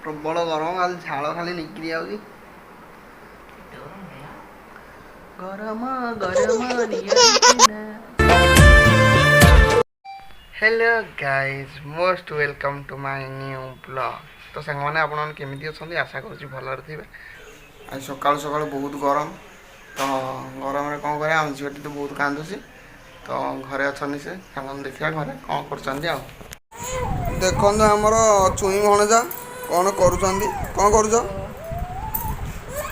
प्रबल गरम खाली झाड़ खाली निकली आउची गरम गरम hello guys most welcome to my new blog. तो सांग मैंने आप केमी अच्छा आशा कर भल थे आज सका सका बहुत गरम तो गरम कौन करें आम झीटी तो बहुत कांदुची तो घरे अच्छा से देखा घरे कौन कर देखो आमर चुई भणजा कौन कर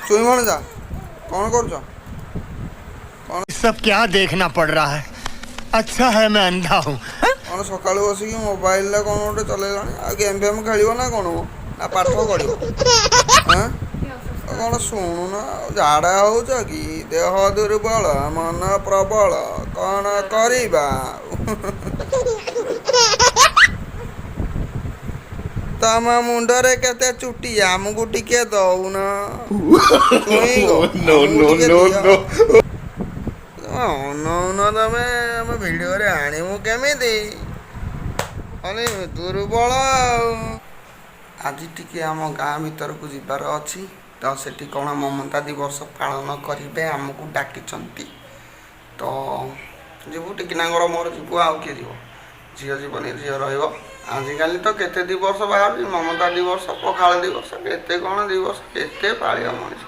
चुई भणजा कौन कर सब क्या देखना पड़ रहा है। अच्छा है मैं अंधा हूँ। कौन सका बस मोबाइल कौन गोटे चल गेम फेम खेल ना कौन ना पाठ पढ़ कौन शुणुन झाड़ा हो कि देह दुर्बल मन प्रबल कौन करवा तम मुंडरे केते चुटी आमको टिके दौन तमें आम भिडियो आणिमु केमिति दुर्बल आज टिके आम गाँ भीतर को जीवार अच्छी तो सेठी कौन ममता दिवस पालन करेंगे आमको डाकी तो जीवु टिकिनागर मोर जीवु आउ किए जीव झील जीवन झील रजिकाली तो केते दिवस बाहर ममता दिवस पखाल दिवस केते कौन दिवस केते पालिया मनीष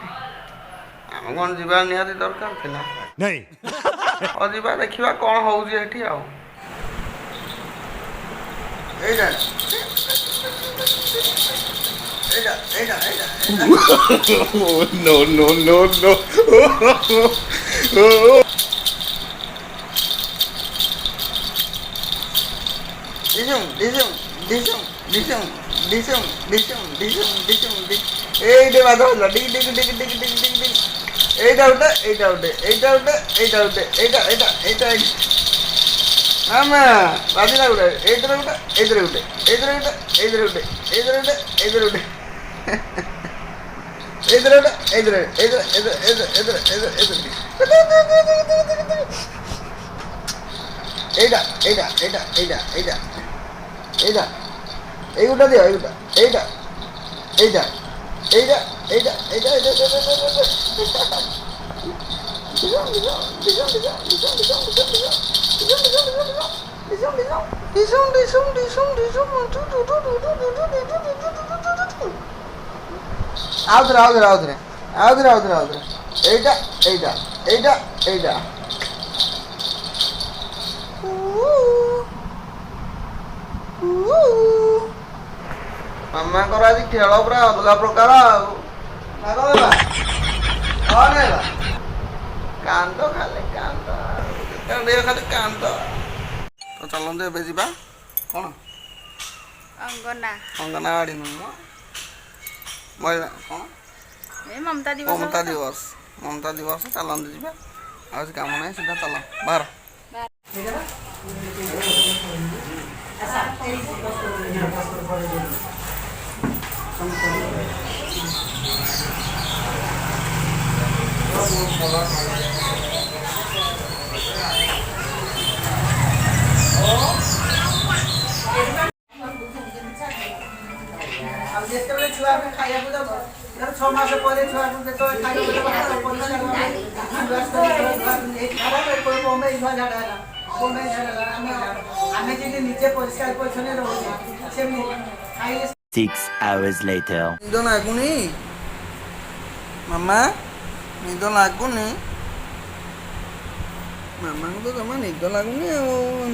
आम कौन जीवा निहाती दरकार थिला नहीं और जीवा देखा कौन होउजी एठी आउ एटा no no no no এইটা বাধা হলো ডিগ ডিগ ডিগ ডিগ ডিগ ডিগ ডিগ এইটা উঠে এইটা উঠে এইটা উঠে এইটা উঠে এইটা এইটা এইটা আমা বাজিলা উঠে এইটারে উঠে এইটারে উঠে এইটারে উঠে এইটারে উঠে এইটারে উঠে এইটারে উঠে এইটারে উঠে এইটারে এইটারে এইটারে এইটারে এইটারে এইটা এইটা এইটা এইটা এইটা এইটা এইটা দিও এইটা এইটা এইটা এইটা এইটা এইটা এইটা আউদরে আউদরে আউদরে আউদরে আউদরে আউদরে এইটা এইটা এইটা এইটা मामा आज खेल पूरा अलग प्रकार कांद खाली कांद खाली कांद तो चलते ए जा कौन अंगना अंगनवाड़ी महिला कौन ममता दिवस चलते जा आज काम ना सीधा चल बाहर छुआ खाया छः मास पर छुआ निजे परिष्कार परिच्छन्न रही 6 hours later निद लगुनि मामा निद लगुनि मामा को तो जमा निद लगुनि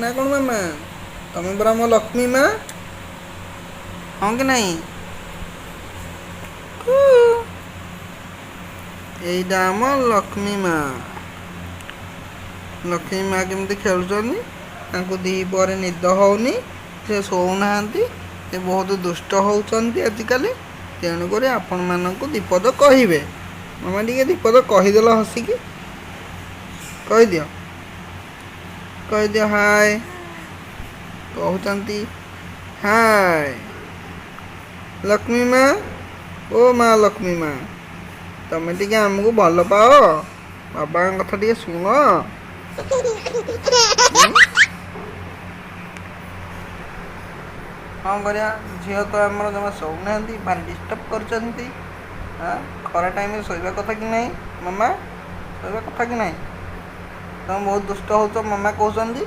ना कौन मामा तुम परा मो लक्ष्मी माँ हाँ कि नहीं एटा आम लक्ष्मी माँ केमती खेलुचनी दीपर निद होनी से शोना से बहुत दुष्ट होती आजिकल तेणुक आपण मानक दीपद कहे मामा टे दीपद कहीदेल हसिकी कहीदि हाय कहते हाय लक्ष्मी माँ ओ माँ लक्ष्मी माँ तमें टे आमको भल पाओ बाबा कथा टे शुण କ'ଣ କରିବା ଝିଅ ତ ଆମର ଜମା ଶୋଉନାହାନ୍ତି ଭାରି ଡିଷ୍ଟର୍ବ କରୁଛନ୍ତି। ଖରା ଟାଇମ୍ରେ ଶୋଇବା କଥା କି ନାହିଁ ମାମା ଶୋଇବା କଥା କି ନାହିଁ? ତମେ ବହୁତ ଦୁଷ୍ଟ ହେଉଛ ମାମା କହୁଛନ୍ତି।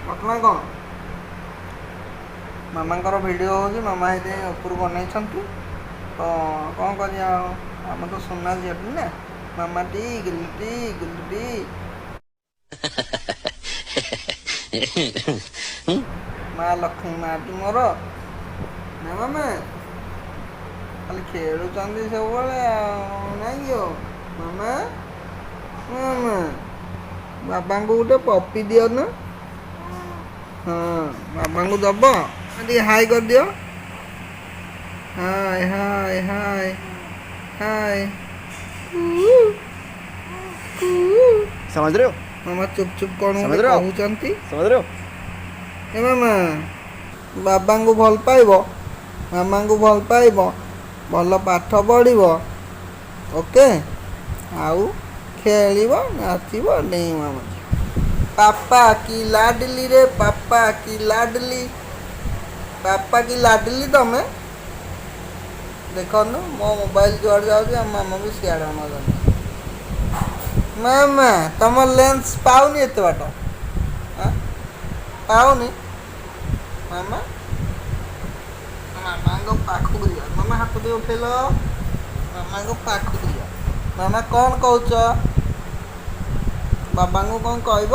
ଘଟଣା କ'ଣ? ମାମାଙ୍କର ଭିଡ଼ିଓ ହେଉଛି ମାମା ସେଥିପାଇଁ ଉପରକୁ ଅନେଇଛନ୍ତି। ତ କ'ଣ କରିବା ଆଉ ଆମେ ତ ସୁନା ଝିଅଟି ନା ମାମାଟି ଗୁଲୁଟି ଗୁଲୁଟି ମା ଲକ୍ଷ୍ମୀ ମାଟି ମୋର ନା ମାମା ଖାଲି ଖେଳୁଛନ୍ତି ସବୁବେଳେ ଆଉ ନାଇଁ କି ଆଉ ମାମା ମାମା ବାବାଙ୍କୁ ଗୋଟେ ପପି ଦିଅ ନା। ହଁ ବାବାଙ୍କୁ ଦବ ଟିକେ ହାଇ କରିଦିଅ। ହାय ହାय ହାय हाय समझ रहे हो? मामा चुप चुप कौन समझ रहे हो? कहउचंती समझ रहे हो? ए मामा बाबा को भल पाइबो मामा को भल पाइबो भल पाठ पढ़िबो ओके आउ खेलिबो नाचिबो नहीं मामा पापा की लाडली रे पापा की लाडली तमें देखो मो मोबाइल जुआड़ जाऊँ मामा भी सियाड़े अना मामा तुम लेंस पाऊनी एत बाट पाऊनी मामा मामा को पाखक दिया मामा हाथ भी उठेल मामा को पाखक दिया मामा कौन कौच बाबा को कौन कहब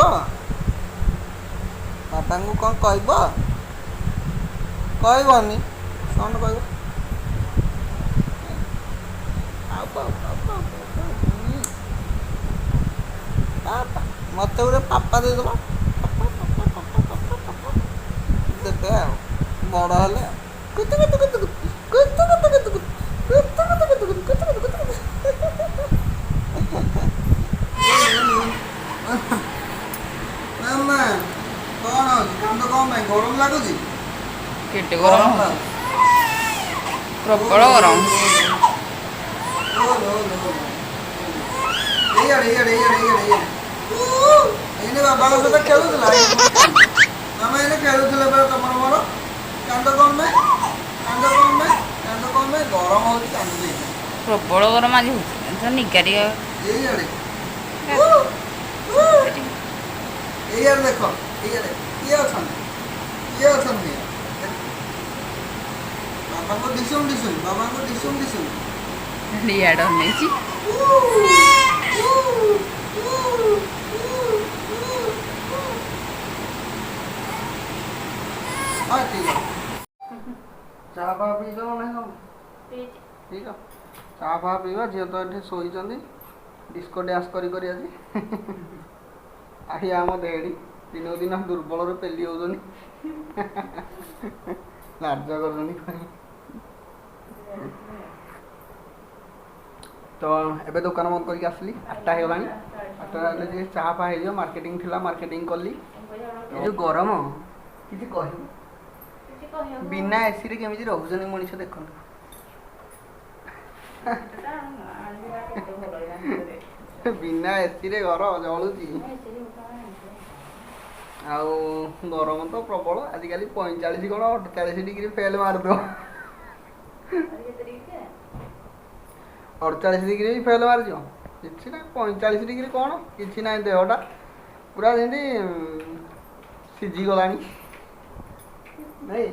बाबा को कौन कहब कहबनी कौन कहब मत गोटे पापा देदेव देवे आ बड़ हेले मामा कौन कांद कौन गरम लगुच केटे गरम प्रबल गरम बाबा सहित खेलुला मामा एने खेलुले तुम मोर कांद कौन गरम हो प्रबल गरम आज हो निगारी देख किए बाबा को दिशुम रियाड नहीं चाह फा पीस ना ठीक है चाह फा पीवा झील तो ये शोई डिस्को डांस करी आज आही आम देड़ी दिनक दिन दुर्बल पेली हो लाज कर तो एबे दुकान बंद करके आसली 8टा हो गलानी 8टा हेल्ले चाह फा हो मार्केटिंग थिला मार्केटिंग कली जो गरम किसी कह बिना एसी रे केमी रोचन मनीष देख बिना एसी रे घर जलुची आउ गरम तो प्रबल आजिकल 45 कौन 48 डिग्री फेल मारद 48 डिग्री फेल मार कि ना 45 डिग्री कौन कि ना देहटा पूरा जमी सीझीगला नहीं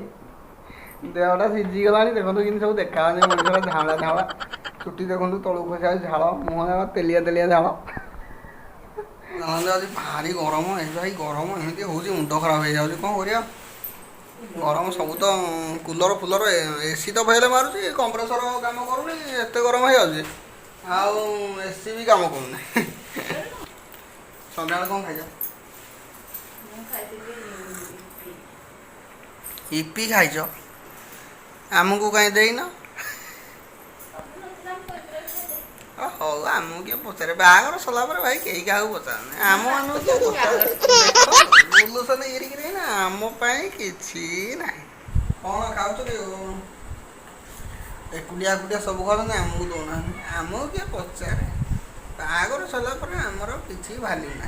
देहटा सीझीगला देखो कि सब देखा मनुष्य झाला झाला चुटी देखो तलू खसा झाल मुह तेलिया तेलिया झाल आज भारी गरम भाई गरम एमती हूँ मुंड खराब हो जाए कौन कर गरम सब तो कूलर फुलर एसी तो फेल मारुची कंप्रेसर काम करूनी एत गरम हो जाए एसी भी काम करूना सन्ध्या कौन खाई इपी खाइच आमको कहीं देना हौ आमको किए पचारे बाहर सरला भाई कहीं क्या पचार आम मान बुलूसन ये ना आम कि कौन खाऊ एकुटिया एकुटिया सब खाते आमको दौना आमको किए पचारे बाहर सरला आमर किसी भैल्यू ना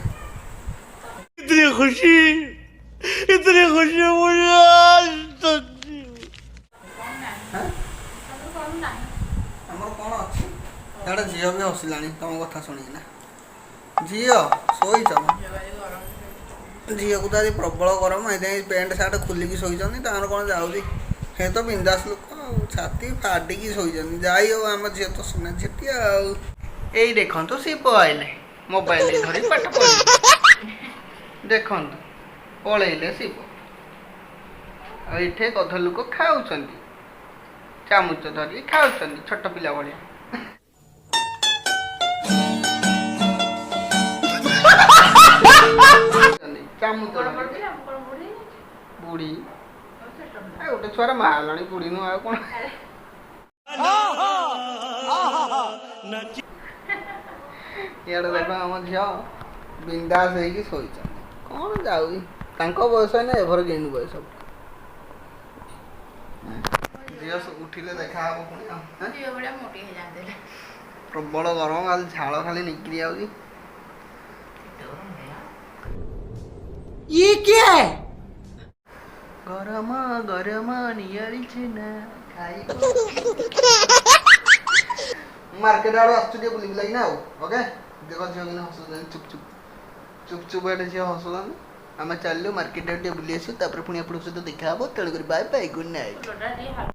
इतनी खुशी मुझे ଆମର କ'ଣ ଅଛି ଇଆଡ଼େ ଝିଅ ବି ହସିଲାଣି ତମ କଥା ଶୁଣିକିନା। ଝିଅ ଶୋଇଛ? ଝିଅକୁ ତ ଆଜି ପ୍ରବଳ ଗରମ, ଏଇଥିପାଇଁ ପ୍ୟାଣ୍ଟ ସାର୍ଟ ଖୋଲିକି ଶୋଇଛନ୍ତି। ତାଙ୍କର କ'ଣ ଯାଉଛି, ସେ ତ ବିନ୍ଦାସ ଲୋକ ଆଉ, ଛାତି ଫାଡ଼ିକି ଶୋଇଛନ୍ତି। ଯାଇ ହଉ ଆମ ଝିଅ ତ ସୁନା ଝିଅଟି ଆଉ। ଏଇ ଦେଖନ୍ତୁ ସେ ପଳେଇଲେ ମୋବାଇଲ ଧରି ପାଠ ପଢ଼ିଲେ। ଦେଖନ୍ତୁ ପଳେଇଲେ ଶିବ। ଆଉ ଏଠି ଗଧ ଲୋକ ଖାଉଛନ୍ତି, ଚାମଚ ଧରି ଖାଉଛନ୍ତି ଛୋଟ ପିଲା ଭଳିଆ। ଚାମଚ ବୁଢୀ ଗୋଟେ ଛୁଆର ମା ହେଲାଣି, ବୁଢୀ ନୁହଁ ଆଉ କ'ଣ। ଇଆଡ଼େ ଦେଖ ଆମ ଝିଅ ବିନ୍ଦାସ ହେଇକି ଶୋଇଛନ୍ତି। କ'ଣ ଯାଉଛି, ତାଙ୍କ ବୟସ ନା ଏଭର ଗେଣ୍ଡୁ ବୟସ। ଝିଅ ଉଠିଲେ ଦେଖାହବ ପୁଣି ଆଉ। ପ୍ରବଳ ଗରମ, ଖାଲି ଝାଳ ଖାଲି ନିକିରି ଯାଉଛି। ଇଏ କିଏ? ଗରମ ଗରମ ନିଆଳି ଛେନା ଖାଇବ। ମାର୍କେଟ ଆଡ଼ୁ ଆସୁଛୁ ଟିକେ ବୁଲି ବୁଲାକିନା ଆଉ। ଓକେ ଦେଖ ଝିଅ କିନା ହସୁଛନ୍ତି, ଚୁପ୍ ଚୁପ୍ ଚୁପ୍ ଚୁପ୍ ଏଠି ଝିଅ ହସୁଛନ୍ତି। ଆମେ ଚାଲିଲୁ ମାର୍କେଟ ଆଡ଼ୁ ଟିକେ ବୁଲି ଆସିବୁ, ତାପରେ ପୁଣି ଆପଣଙ୍କ ସହିତ ଦେଖା ହବ। ତେଣୁକରି ବାଏ ବାଏ, ଗୁଡ୍ ନାଇଟ୍।